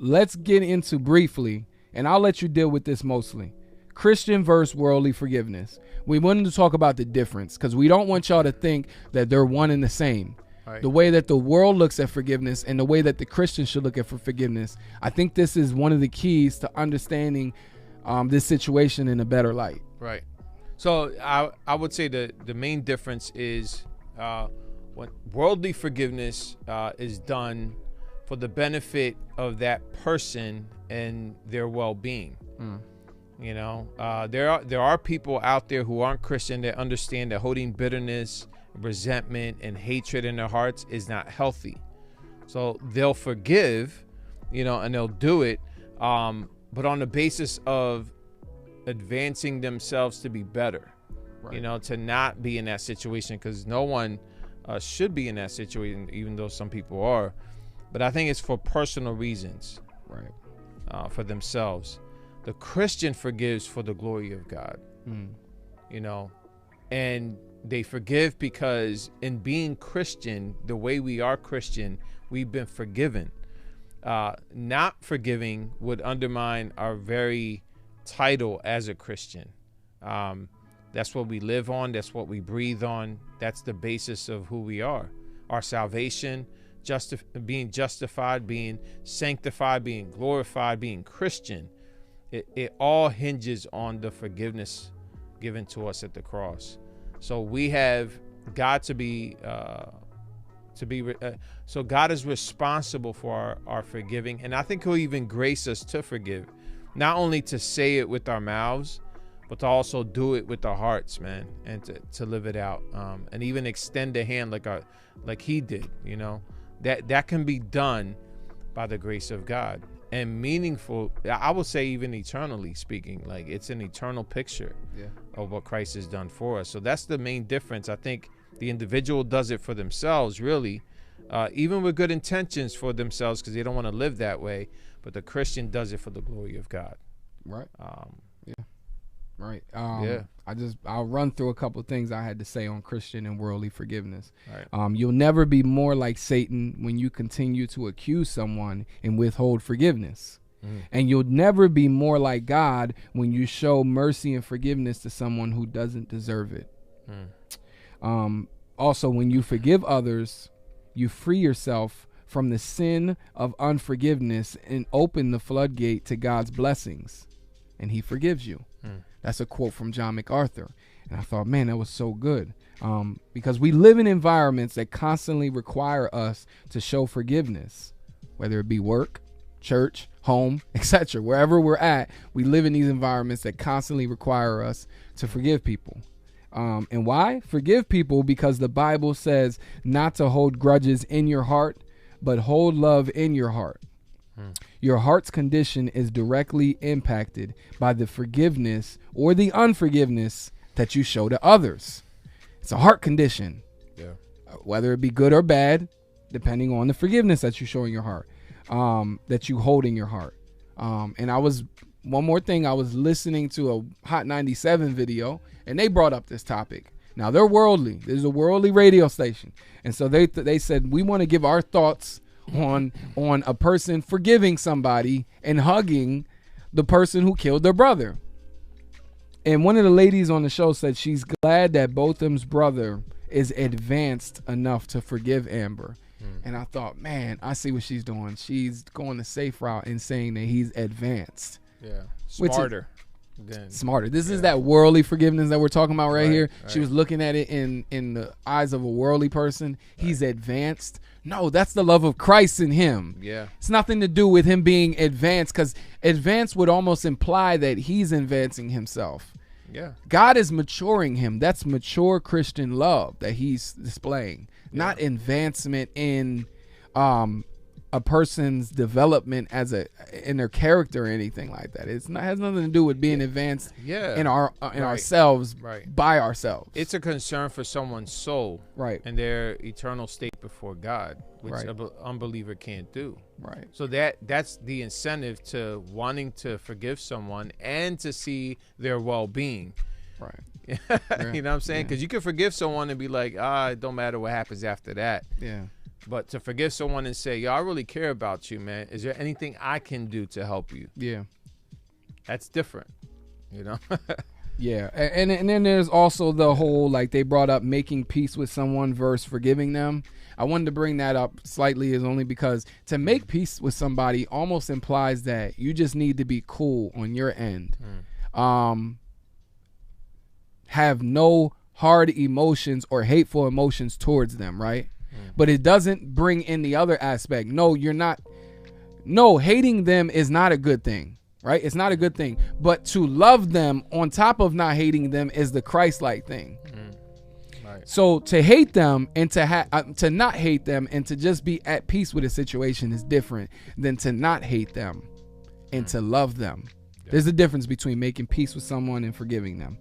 let's get into briefly, and I'll let you deal with this mostly. Christian versus worldly forgiveness. We wanted to talk about the difference because we don't want y'all to think that they're one and the same. Right. The way that the world looks at forgiveness and the way that the Christian should look at for forgiveness. I think this is one of the keys to understanding this situation in a better light. Right. So I would say the main difference is when worldly forgiveness is done for the benefit of that person and their well-being. You know, there are people out there who aren't Christian that understand that holding bitterness, resentment, and hatred in their hearts is not healthy. So they'll forgive, you know, and they'll do it, but on the basis of advancing themselves to be better, right. You know, to not be in that situation, because no one should be in that situation, even though some people are. But I think it's for personal reasons, right? For themselves. The Christian forgives for the glory of God, you know, and they forgive because in being Christian, the way we are Christian, we've been forgiven. Not forgiving would undermine our very title as a Christian. That's what we live on. That's what we breathe on. That's the basis of who we are. Our salvation, being justified, being sanctified, being glorified, being Christian. It all hinges on the forgiveness given to us at the cross. So we have God so God is responsible for our forgiving, and I think He'll even grace us to forgive, not only to say it with our mouths, but to also do it with our hearts, man, and to live it out, and even extend a hand like He did. You know, that can be done by the grace of God. And meaningful, I would say even eternally speaking, like it's an eternal picture of what Christ has done for us. So that's the main difference. I think the individual does it for themselves, really, even with good intentions for themselves, because they don't want to live that way. But the Christian does it for the glory of God. Right. Right. I'll run through a couple of things I had to say on Christian and worldly forgiveness. Right. You'll never be more like Satan when you continue to accuse someone and withhold forgiveness. And you'll never be more like God when you show mercy and forgiveness to someone who doesn't deserve it. Also, when you forgive others, you free yourself from the sin of unforgiveness and open the floodgate to God's blessings, and He forgives you. That's a quote from John MacArthur. And I thought, man, that was so good. Because we live in environments that constantly require us to show forgiveness, whether it be work, church, home, etc. Wherever we're at, we live in these environments that constantly require us to forgive people. And why? Forgive people because the Bible says not to hold grudges in your heart, but hold love in your heart. Your heart's condition is directly impacted by the forgiveness or the unforgiveness that you show to others. It's a heart condition, whether it be good or bad, depending on the forgiveness that you show in your heart, that you hold in your heart. And one more thing, I was listening to a Hot 97 video, and they brought up this topic. Now, they're worldly. This is a worldly radio station. And so they said, we want to give our thoughts on a person forgiving somebody and hugging the person who killed their brother. And one of the ladies on the show said she's glad that Botham's brother is advanced enough to forgive Amber. And I thought, man, I see what she's doing. She's going the safe route and saying that he's advanced. Yeah, smarter. Smarter. This is that worldly forgiveness that we're talking about right here. Right. She was looking at it in the eyes of a worldly person. Right. He's advanced. No, that's the love of Christ in him. Yeah. It's nothing to do with him being advanced, because advanced would almost imply that he's advancing himself. Yeah. God is maturing him. That's mature Christian love that he's displaying, not advancement in a person's development in their character or anything like that. Has nothing to do with being advanced in ourselves by ourselves. It's a concern for someone's soul, and their eternal state before God, which an unbeliever can't do. Right. So that's the incentive to wanting to forgive someone and to see their well-being. Right. You know what I'm saying? Because you can forgive someone and be like, it don't matter what happens after that. Yeah. But to forgive someone and say, yo, I really care about you, man. Is there anything I can do to help you? Yeah. That's different, Yeah. And then there's also the whole, like they brought up making peace with someone versus forgiving them. I wanted to bring that up slightly is only because to make peace with somebody almost implies that you just need to be cool on your end. Have no hard emotions or hateful emotions towards them, right? But it doesn't bring in the other aspect. No, hating them is not a good thing, right? It's not a good thing. But to love them on top of not hating them is the Christ-like thing. Right. So to hate them and to not hate them and to just be at peace with a situation is different than to not hate them and to love them. There's a difference between making peace with someone and forgiving them.